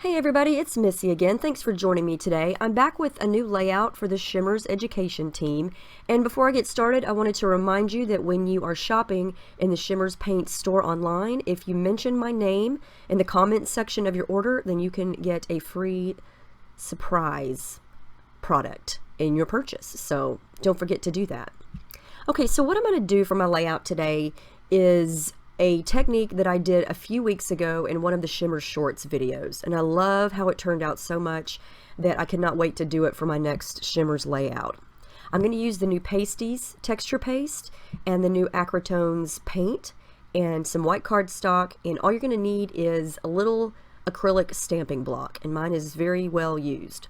Hey everybody, it's Missy again. Thanks for joining me today. I'm back with a new layout for the Shimmerz education team. And before I get started, I wanted to remind you that when you are shopping in the Shimmerz Paint store online, if you mention my name in the comments section of your order, then you can get a free surprise product in your purchase. So don't forget to do that. Okay, so what I'm going to do for my layout today is a technique that I did a few weeks ago in one of the Shimmerz Shorts videos, and I love how it turned out so much that I cannot wait to do it for my next Shimmerz layout. I'm going to use the new Pasties texture paste and the new Acrotones paint and some white cardstock, and all you're going to need is a little acrylic stamping block, and mine is very well used.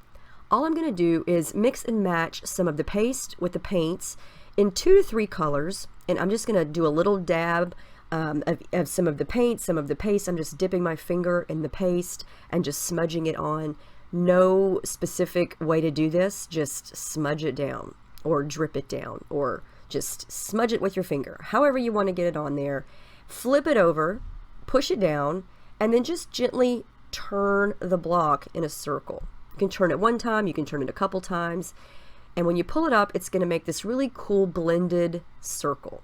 All I'm going to do is mix and match some of the paste with the paints in 2 to 3 colors, and I'm just going to do a little dab of some of the paint, some of the paste. I'm just dipping my finger in the paste and just smudging it on. No specific way to do this, just smudge it down or drip it down or just smudge it with your finger. However you want to get it on there. Flip it over, push it down, and then just gently turn the block in a circle. You can turn it one time, you can turn it a couple times, and when you pull it up, it's going to make this really cool blended circle.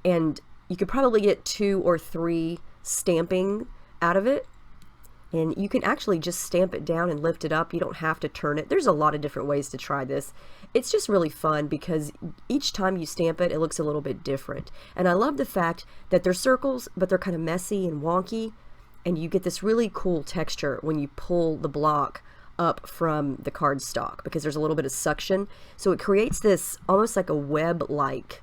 And you could probably get 2 or 3 stamping out of it, and you can actually just stamp it down and lift it up. You don't have to turn it. There's a lot of different ways to try this. It's just really fun because each time you stamp it, it looks a little bit different. And I love the fact that they're circles, but they're kind of messy and wonky, and you get this really cool texture when you pull the block up from the cardstock because there's a little bit of suction. So it creates this almost like a web-like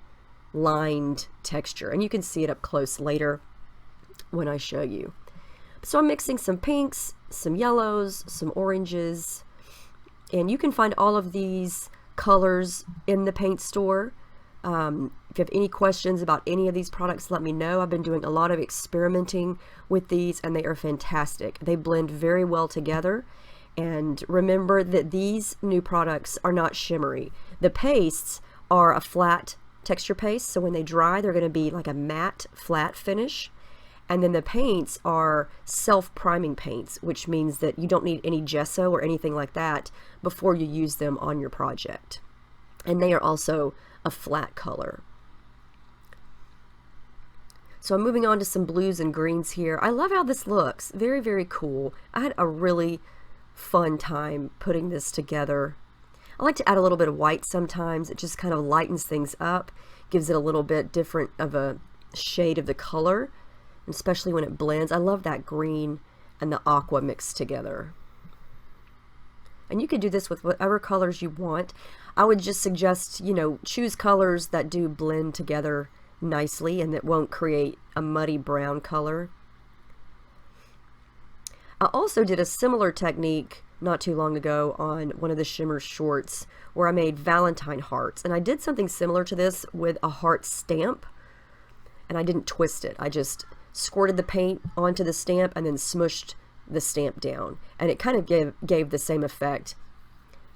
lined texture, and you can see it up close later when I show you. So I'm mixing some pinks, some yellows, some oranges, and you can find all of these colors in the paint store. If you have any questions about any of these products, let me know. I've been doing a lot of experimenting with these, and they are fantastic. They blend very well together. And remember that these new products are not shimmery. The pastes are a flat texture paste, so when they dry they're going to be like a matte flat finish, and then the paints are self-priming paints, which means that you don't need any gesso or anything like that before you use them on your project, and they are also a flat color. So I'm moving on to some blues and greens here. I love how this looks. Very, very cool. I had a really fun time putting this together. I like to add a little bit of white sometimes. It just kind of lightens things up, gives it a little bit different of a shade of the color, especially when it blends. I love that green and the aqua mixed together. And you could do this with whatever colors you want. I would just suggest, choose colors that do blend together nicely and that won't create a muddy brown color. I also did a similar technique not too long ago on one of the Shimmerz Shorts where I made Valentine hearts, and I did something similar to this with a heart stamp, and I didn't twist it. I just squirted the paint onto the stamp and then smushed the stamp down, and it kind of gave the same effect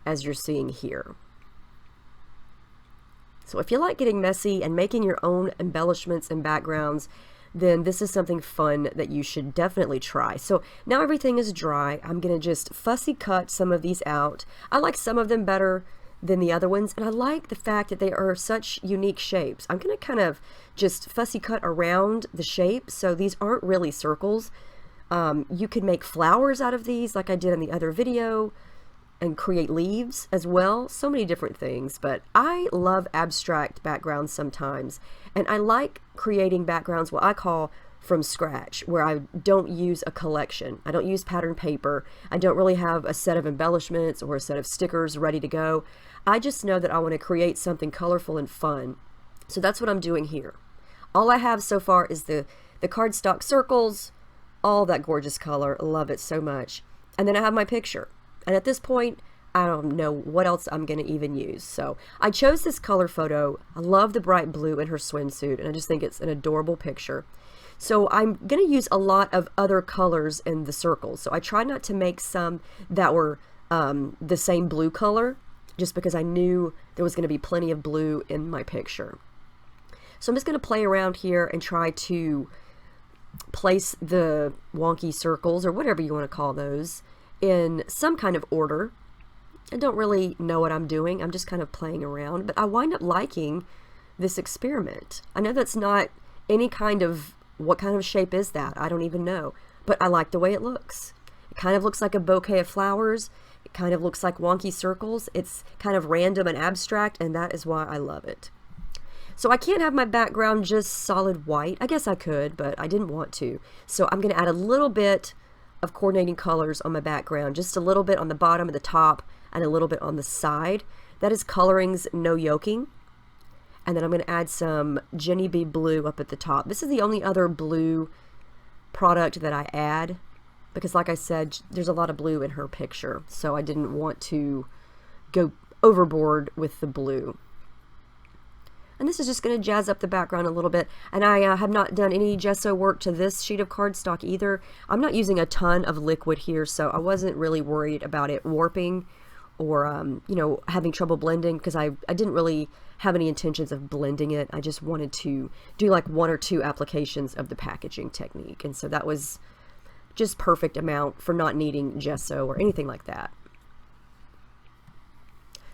as you're seeing here. So if you like getting messy and making your own embellishments and backgrounds, then this is something fun that you should definitely try. So now everything is dry. I'm going to just fussy cut some of these out. I like some of them better than the other ones, and I like the fact that they are such unique shapes. I'm going to kind of just fussy cut around the shape, so these aren't really circles. You could make flowers out of these like I did in the other video, and create leaves as well. So many different things, but I love abstract backgrounds sometimes, and I like creating backgrounds what I call from scratch, where I don't use a collection. I don't use pattern paper. I don't really have a set of embellishments or a set of stickers ready to go. I just know that I want to create something colorful and fun. So that's what I'm doing here. All I have so far is the cardstock circles, all that gorgeous color. Love it so much. And then I have my picture. And at this point, I don't know what else I'm going to even use. So I chose this color photo. I love the bright blue in her swimsuit, and I just think it's an adorable picture. So I'm going to use a lot of other colors in the circles. So I tried not to make some that were the same blue color, just because I knew there was going to be plenty of blue in my picture. So I'm just going to play around here and try to place the wonky circles, or whatever you want to call those, in some kind of order. I don't really know what I'm doing. I'm just kind of playing around, but I wind up liking this experiment. I know that's not any kind of, what kind of shape is that? I don't even know, but I like the way it looks. It kind of looks like a bouquet of flowers. It kind of looks like wonky circles. It's kind of random and abstract, and that is why I love it. So I can't have my background just solid white. I guess I could, but I didn't want to. So I'm going to add a little bit of coordinating colors on my background, just a little bit on the bottom and the top, and a little bit on the side. That is Coloring's No Yoking. And then I'm going to add some Jenny B blue up at the top. This is the only other blue product that I add, because like I said, there's a lot of blue in her picture, so I didn't want to go overboard with the blue. And this is just going to jazz up the background a little bit. And I have not done any gesso work to this sheet of cardstock either. I'm not using a ton of liquid here, so I wasn't really worried about it warping or you know, having trouble blending, because I didn't really have any intentions of blending it. I just wanted to do like 1 or 2 applications of the packaging technique, and so that was just perfect amount for not needing gesso or anything like that.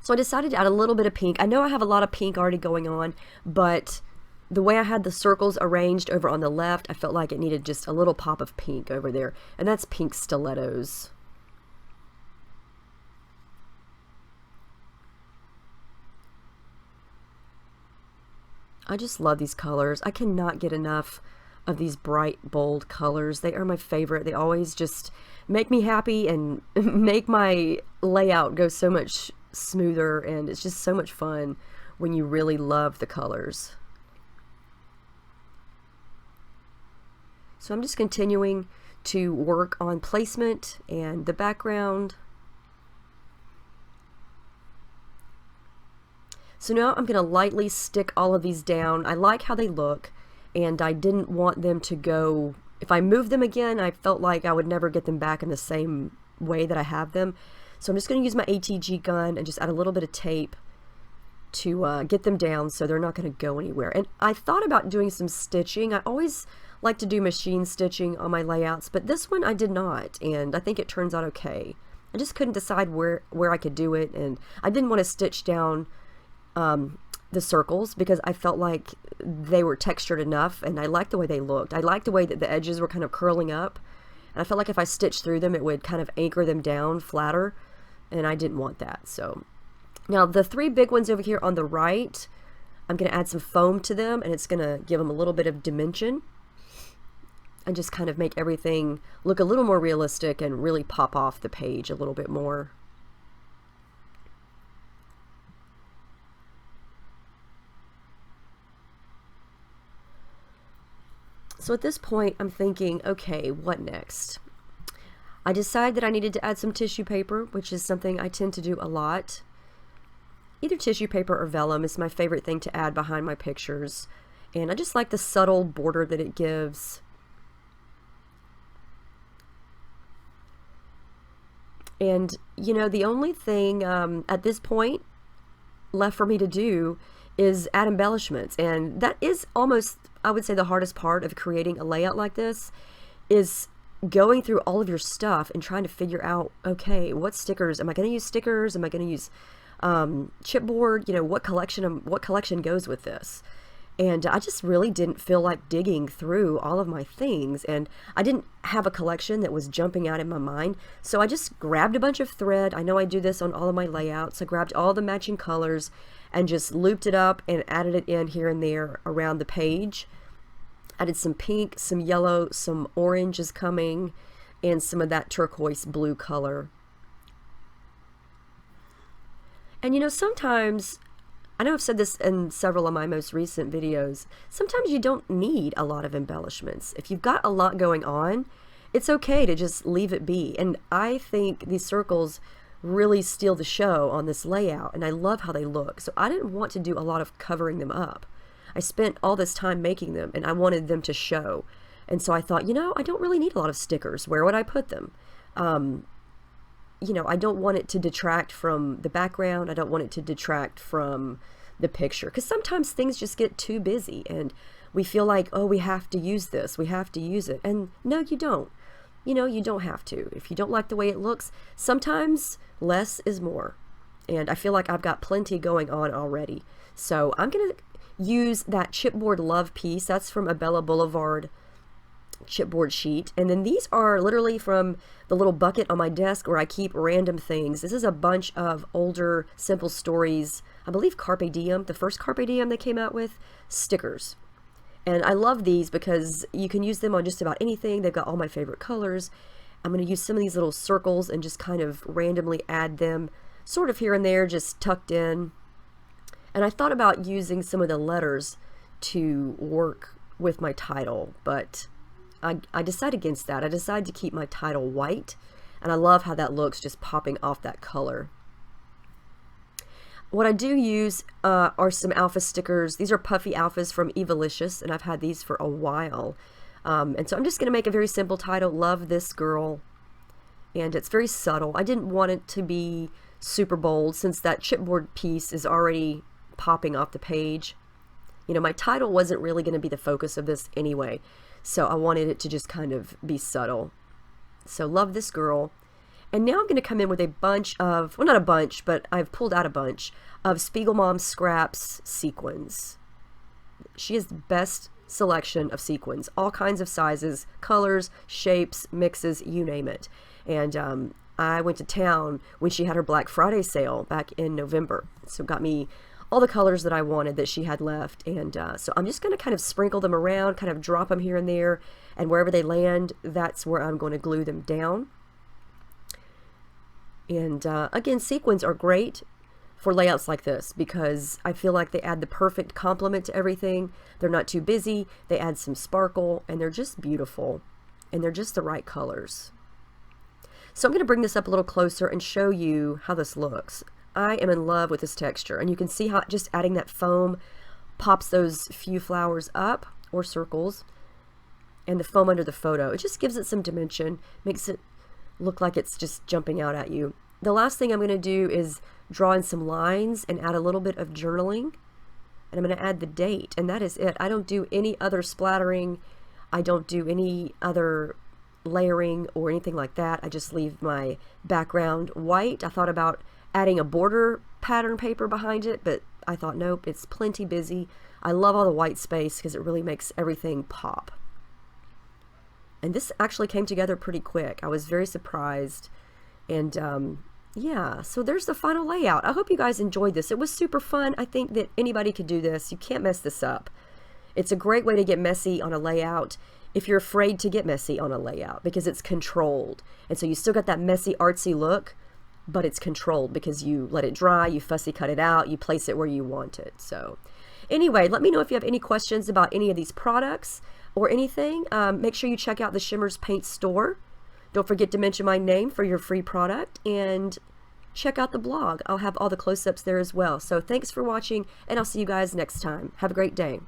So I decided to add a little bit of pink. I know I have a lot of pink already going on, but the way I had the circles arranged over on the left, I felt like it needed just a little pop of pink over there, and that's Pink Stilettos. I just love these colors. I cannot get enough of these bright, bold colors. They are my favorite. They always just make me happy and make my layout go so much smoother, and it's just so much fun when you really love the colors. So I'm just continuing to work on placement and the background. So now I'm going to lightly stick all of these down. I like how they look, and I didn't want them to go, if I move them again, I felt like I would never get them back in the same way that I have them. So I'm just going to use my ATG gun and just add a little bit of tape to get them down so they're not going to go anywhere. And I thought about doing some stitching. I always like to do machine stitching on my layouts, but this one I did not, and I think it turns out okay. I just couldn't decide where I could do it, and I didn't want to stitch down the circles because I felt like they were textured enough, and I liked the way they looked. I liked the way that the edges were kind of curling up, and I felt like if I stitched through them it would kind of anchor them down flatter, and I didn't want that. So now the 3 big ones over here on the right, I'm going to add some foam to them, and it's going to give them a little bit of dimension and just kind of make everything look a little more realistic and really pop off the page a little bit more. So at this point, I'm thinking, okay, what next? I decided that I needed to add some tissue paper, which is something I tend to do a lot. Either tissue paper or vellum is my favorite thing to add behind my pictures. And I just like the subtle border that it gives. And, you know, the only thing at this point left for me to do is add embellishments, and that is almost, I would say, the hardest part of creating a layout like this, is going through all of your stuff and trying to figure out, okay, what stickers am I going to use? Stickers? Am I going to use chipboard? You know, what collection goes with this? And I just really didn't feel like digging through all of my things, and I didn't have a collection that was jumping out in my mind, so I just grabbed a bunch of thread. I know I do this on all of my layouts. I grabbed all the matching colors and just looped it up and added it in here and there around the page. Added some pink, some yellow, some orange is coming, and some of that turquoise blue color. And you know, sometimes, I know I've said this in several of my most recent videos, sometimes you don't need a lot of embellishments. If you've got a lot going on, it's okay to just leave it be. And I think these circles really steal the show on this layout, and I love how they look. So I didn't want to do a lot of covering them up. I spent all this time making them, and I wanted them to show. And so I thought, you know, I don't really need a lot of stickers. Where would I put them? You know, I don't want it to detract from the background. I don't want it to detract from the picture, because sometimes things just get too busy and we feel like, oh, we have to use this, we have to use it. And no, you don't. you know, you don't have to. If you don't like the way it looks, sometimes less is more. And I feel like I've got plenty going on already. So I'm going to use that chipboard love piece. That's from a Bella Boulevard chipboard sheet. And then these are literally from the little bucket on my desk where I keep random things. This is a bunch of older Simple Stories, I believe Carpe Diem, the first Carpe Diem they came out with, stickers. And I love these because you can use them on just about anything. They've got all my favorite colors. I'm going to use some of these little circles and just kind of randomly add them sort of here and there, just tucked in. And I thought about using some of the letters to work with my title, but I decided against that. I decided to keep my title white, and I love how that looks just popping off that color. What I do use are some alpha stickers. These are puffy alphas from Embellishments, and I've had these for a while. And so I'm just going to make a very simple title, Love This Girl. And it's very subtle. I didn't want it to be super bold since that chipboard piece is already popping off the page. You know, my title wasn't really going to be the focus of this anyway. So I wanted it to just kind of be subtle. So Love This Girl. And now I'm going to come in with a bunch of, well, not a bunch, but I've pulled out a bunch of Spiegel Mom Scraps sequins. She has the best selection of sequins, all kinds of sizes, colors, shapes, mixes, you name it. And I went to town when she had her Black Friday sale back in November. So it got me all the colors that I wanted that she had left. And so I'm just going to kind of sprinkle them around, kind of drop them here and there. And wherever they land, that's where I'm going to glue them down. And again, sequins are great for layouts like this because I feel like they add the perfect complement to everything. They're not too busy. They add some sparkle, and they're just beautiful. And they're just the right colors. So I'm going to bring this up a little closer and show you how this looks. I am in love with this texture, and you can see how just adding that foam pops those few flowers up, or circles, and the foam under the photo. It just gives it some dimension, makes it look like it's just jumping out at you. The last thing I'm going to do is draw in some lines and add a little bit of journaling, and I'm going to add the date, and that is it. I don't do any other splattering. I don't do any other layering or anything like that. I just leave my background white. I thought about adding a border pattern paper behind it, but I thought, nope, it's plenty busy. I love all the white space because it really makes everything pop. And this actually came together pretty quick. I was very surprised. And yeah, so there's the final layout. I hope you guys enjoyed this. It was super fun. I think that anybody could do this. You can't mess this up. It's a great way to get messy on a layout if you're afraid to get messy on a layout because it's controlled. And so you still got that messy, artsy look, but it's controlled because you let it dry, you fussy cut it out, you place it where you want it. So anyway, let me know if you have any questions about any of these products or anything. Make sure you check out the Shimmerz Paint store. Don't forget to mention my name for your free product, and check out the blog. I'll have all the close-ups there as well. So thanks for watching, and I'll see you guys next time. Have a great day.